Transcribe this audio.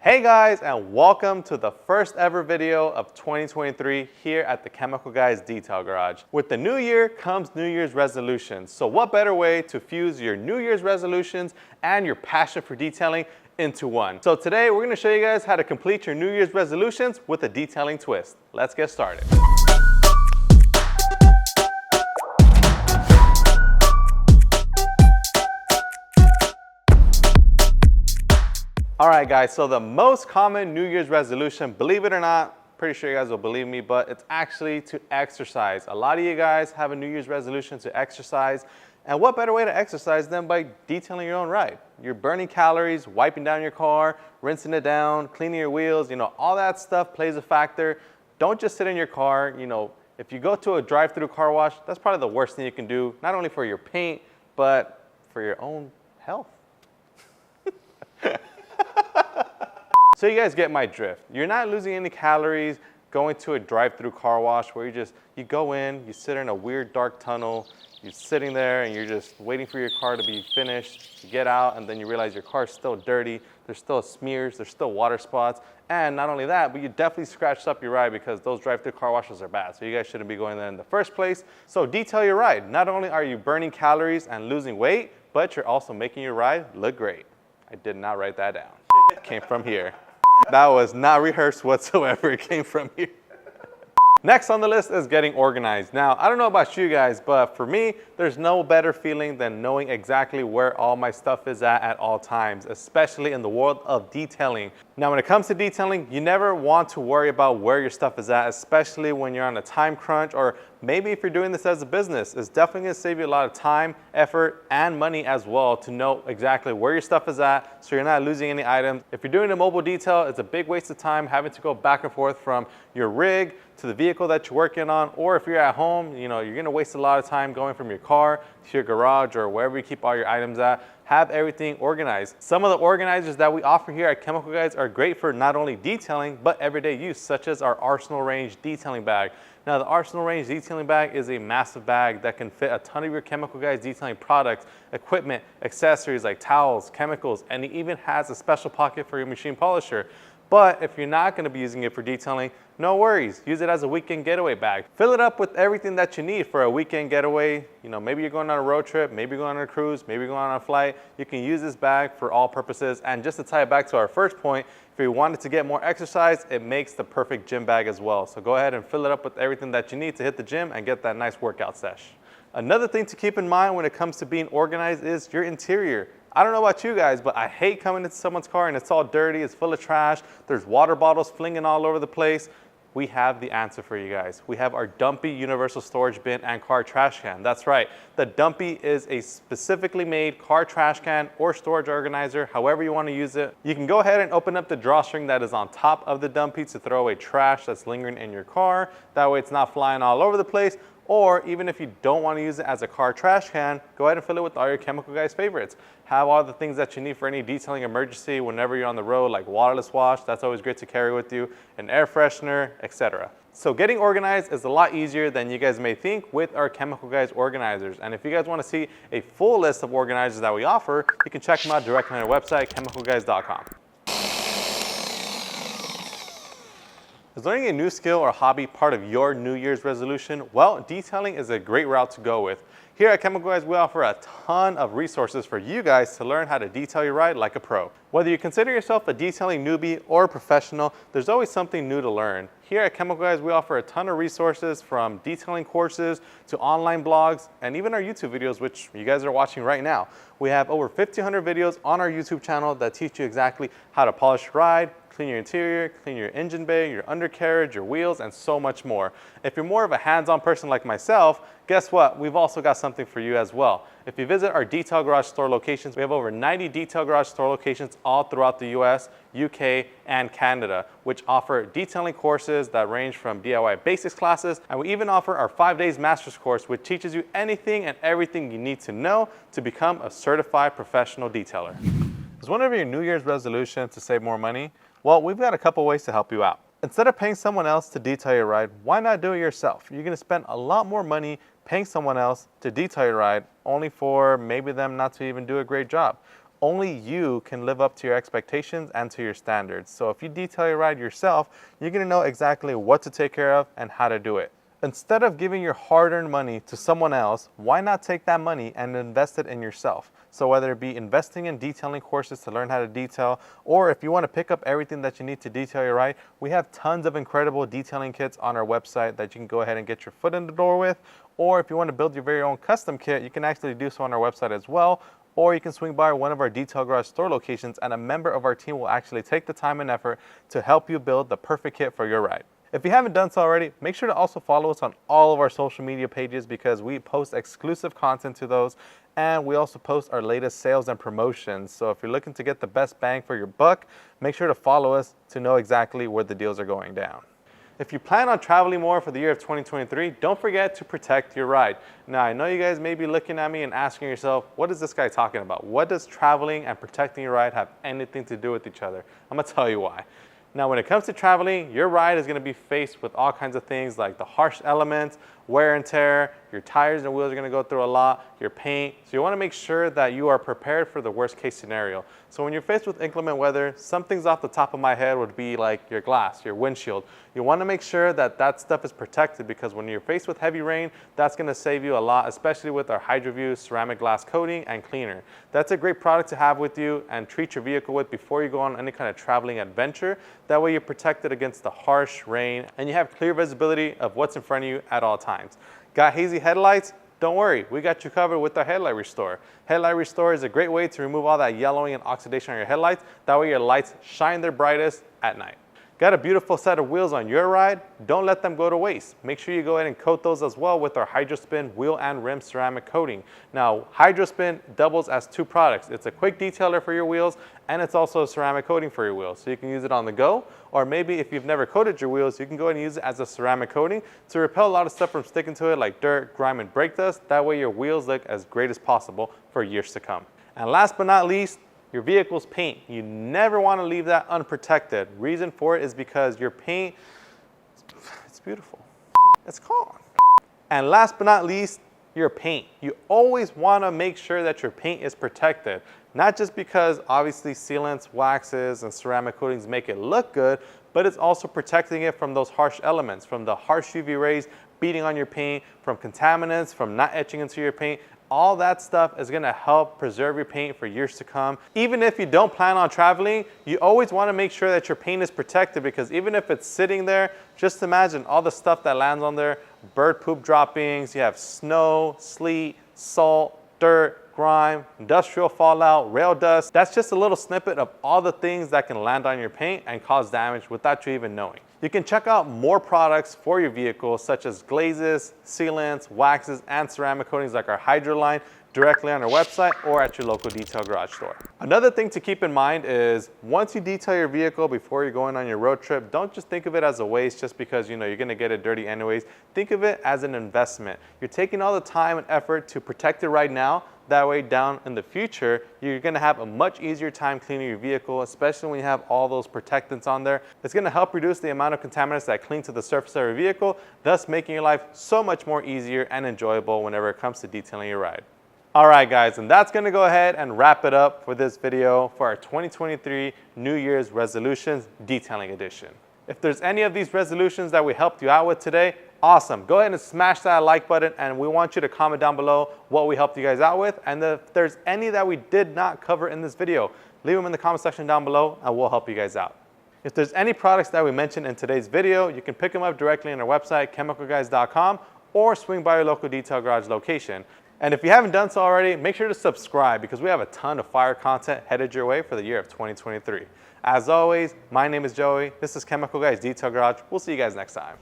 Hey guys, and welcome to the first ever video of 2023 here at the Chemical Guys Detail Garage. With the new year comes New Year's resolutions. So what better way to fuse your New Year's resolutions and your passion for detailing into one? So today we're gonna show you guys how to complete your New Year's resolutions with a detailing twist. Let's get started. All right guys, so the most common New Year's resolution, believe it or not, pretty sure you guys will believe me, but it's actually to exercise. A lot of you guys have a New Year's resolution to exercise, and what better way to exercise than by detailing your own ride? You're burning calories, wiping down your car, rinsing it down, cleaning your wheels, all that stuff plays a factor. Don't just sit in your car. If you go to a drive-through car wash, that's probably the worst thing you can do, not only for your paint, but for your own health. So you guys get my drift. You're not losing any calories going to a drive-through car wash where you go in, you sit in a weird dark tunnel, you're sitting there and you're just waiting for your car to be finished. You get out and then you realize your car's still dirty, there's still smears, there's still water spots, and not only that, but you definitely scratched up your ride because those drive-through car washes are bad. So you guys shouldn't be going there in the first place. So detail your ride. Not only are you burning calories and losing weight, but you're also making your ride look great. I did not write that down. It came from here. That was not rehearsed whatsoever. It came from here. Next on the list is getting organized. Now, I don't know about you guys, but for me, there's no better feeling than knowing exactly where all my stuff is at all times, especially in the world of detailing. Now, when it comes to detailing, you never want to worry about where your stuff is at, especially when you're on a time crunch, or maybe if you're doing this as a business. It's definitely gonna save you a lot of time, effort, and money as well to know exactly where your stuff is at so you're not losing any items. If you're doing a mobile detail, it's a big waste of time having to go back and forth from your rig to the vehicle that you're working on, or if you're at home, you're gonna waste a lot of time going from your car to your garage or wherever you keep all your items at. Have everything organized. Some of the organizers that we offer here at Chemical Guys are great for not only detailing, but everyday use, such as our Arsenal Range detailing bag. Now, the Arsenal Range detailing bag is a massive bag that can fit a ton of your Chemical Guys detailing products, equipment, accessories like towels, chemicals, and it even has a special pocket for your machine polisher. But if you're not gonna be using it for detailing, no worries. Use it as a weekend getaway bag. Fill it up with everything that you need for a weekend getaway. Maybe you're going on a road trip, maybe you're going on a cruise, maybe you're going on a flight. You can use this bag for all purposes. And just to tie it back to our first point, if you wanted to get more exercise, it makes the perfect gym bag as well. So go ahead and fill it up with everything that you need to hit the gym and get that nice workout sesh. Another thing to keep in mind when it comes to being organized is your interior. I don't know about you guys, but I hate coming into someone's car and it's all dirty, it's full of trash, there's water bottles flinging all over the place. We have the answer for you guys. We have our Dumpy Universal Storage Bin and Car Trash Can. That's right, the Dumpy is a specifically made car trash can or storage organizer, however you want to use it. You can go ahead and open up the drawstring that is on top of the Dumpy to throw away trash that's lingering in your car. That way it's not flying all over the place. Or even if you don't want to use it as a car trash can, go ahead and fill it with all your Chemical Guys favorites. Have all the things that you need for any detailing emergency whenever you're on the road, like waterless wash, that's always great to carry with you, an air freshener, etc. So getting organized is a lot easier than you guys may think with our Chemical Guys organizers. And if you guys want to see a full list of organizers that we offer, you can check them out directly on our website, chemicalguys.com. Is learning a new skill or hobby part of your New Year's resolution? Well, detailing is a great route to go with. Here at Chemical Guys, we offer a ton of resources for you guys to learn how to detail your ride like a pro. Whether you consider yourself a detailing newbie or a professional, there's always something new to learn. Here at Chemical Guys, we offer a ton of resources from detailing courses to online blogs and even our YouTube videos, which you guys are watching right now. We have over 1,500 videos on our YouTube channel that teach you exactly how to polish your ride, clean your interior, clean your engine bay, your undercarriage, your wheels, and so much more. If you're more of a hands-on person like myself, guess what? We've also got something for you as well. If you visit our Detail Garage store locations, we have over 90 Detail Garage store locations all throughout the US, UK, and Canada, which offer detailing courses that range from DIY basics classes, and we even offer our 5 days master's course, which teaches you anything and everything you need to know to become a certified professional detailer. Is one of your New Year's resolutions to save more money? Well, we've got a couple ways to help you out. Instead of paying someone else to detail your ride, why not do it yourself? You're gonna spend a lot more money paying someone else to detail your ride, only for maybe them not to even do a great job. Only you can live up to your expectations and to your standards. So if you detail your ride yourself, you're gonna know exactly what to take care of and how to do it. Instead of giving your hard-earned money to someone else, why not take that money and invest it in yourself? So whether it be investing in detailing courses to learn how to detail, or if you want to pick up everything that you need to detail your ride, we have tons of incredible detailing kits on our website that you can go ahead and get your foot in the door with. Or if you want to build your very own custom kit, you can actually do so on our website as well. Or you can swing by one of our Detail Garage store locations and a member of our team will actually take the time and effort to help you build the perfect kit for your ride. If you haven't done so already, make sure to also follow us on all of our social media pages because we post exclusive content to those, and we also post our latest sales and promotions. So if you're looking to get the best bang for your buck, make sure to follow us to know exactly where the deals are going down. If you plan on traveling more for the year of 2023, don't forget to protect your ride. Now, I know you guys may be looking at me and asking yourself, what is this guy talking about? What does traveling and protecting your ride have anything to do with each other? I'm gonna tell you why. Now, when it comes to traveling, your ride is going to be faced with all kinds of things like the harsh elements, wear and tear, your tires and wheels are going to go through a lot, your paint. So you want to make sure that you are prepared for the worst case scenario. So when you're faced with inclement weather, some things off the top of my head would be like your glass, your windshield. You want to make sure that that stuff is protected because when you're faced with heavy rain, that's going to save you a lot, especially with our HydroView ceramic glass coating and cleaner. That's a great product to have with you and treat your vehicle with before you go on any kind of traveling adventure. That way you're protected against the harsh rain and you have clear visibility of what's in front of you at all times. Got hazy headlights? Don't worry, we got you covered with our Headlight Restore. Headlight Restore is a great way to remove all that yellowing and oxidation on your headlights. That way your lights shine their brightest at night. Got a beautiful set of wheels on your ride? Don't let them go to waste. Make sure you go ahead and coat those as well with our HydroSpin wheel and rim ceramic coating. Now, HydroSpin doubles as two products. It's a quick detailer for your wheels and it's also a ceramic coating for your wheels. So you can use it on the go, or maybe if you've never coated your wheels, you can go ahead and use it as a ceramic coating to repel a lot of stuff from sticking to it like dirt, grime, and brake dust. That way your wheels look as great as possible for years to come. And last but not least, your vehicle's paint. You never want to leave that unprotected. Reason for it is because your paint, it's beautiful. It's gone. And last but not least, your paint. You always want to make sure that your paint is protected. Not just because obviously sealants, waxes, and ceramic coatings make it look good, but it's also protecting it from those harsh elements, from the harsh UV rays beating on your paint, from contaminants, from not etching into your paint. All that stuff is gonna help preserve your paint for years to come. Even if you don't plan on traveling, you always wanna make sure that your paint is protected because even if it's sitting there, just imagine all the stuff that lands on there, bird poop droppings, you have snow, sleet, salt, dirt, grime, industrial fallout, rail dust. That's just a little snippet of all the things that can land on your paint and cause damage without you even knowing. You can check out more products for your vehicle such as glazes, sealants, waxes, and ceramic coatings like our Hydro line directly on our website or at your local Detail Garage store. Another thing to keep in mind is once you detail your vehicle before you're going on your road trip, don't just think of it as a waste just because you're gonna get it dirty anyways. Think of it as an investment. You're taking all the time and effort to protect it right now. That way down in the future, you're gonna have a much easier time cleaning your vehicle, especially when you have all those protectants on there. It's gonna help reduce the amount of contaminants that cling to the surface of your vehicle, thus making your life so much more easier and enjoyable whenever it comes to detailing your ride. All right, guys, and that's gonna go ahead and wrap it up for this video for our 2023 New Year's Resolutions Detailing Edition. If there's any of these resolutions that we helped you out with today, awesome. Go ahead and smash that like button and we want you to comment down below what we helped you guys out with. And if there's any that we did not cover in this video, leave them in the comment section down below and we'll help you guys out. If there's any products that we mentioned in today's video, you can pick them up directly on our website, chemicalguys.com, or swing by your local Detail Garage location. And if you haven't done so already, make sure to subscribe because we have a ton of fire content headed your way for the year of 2023. As always, my name is Joey. This is Chemical Guys Detail Garage. We'll see you guys next time.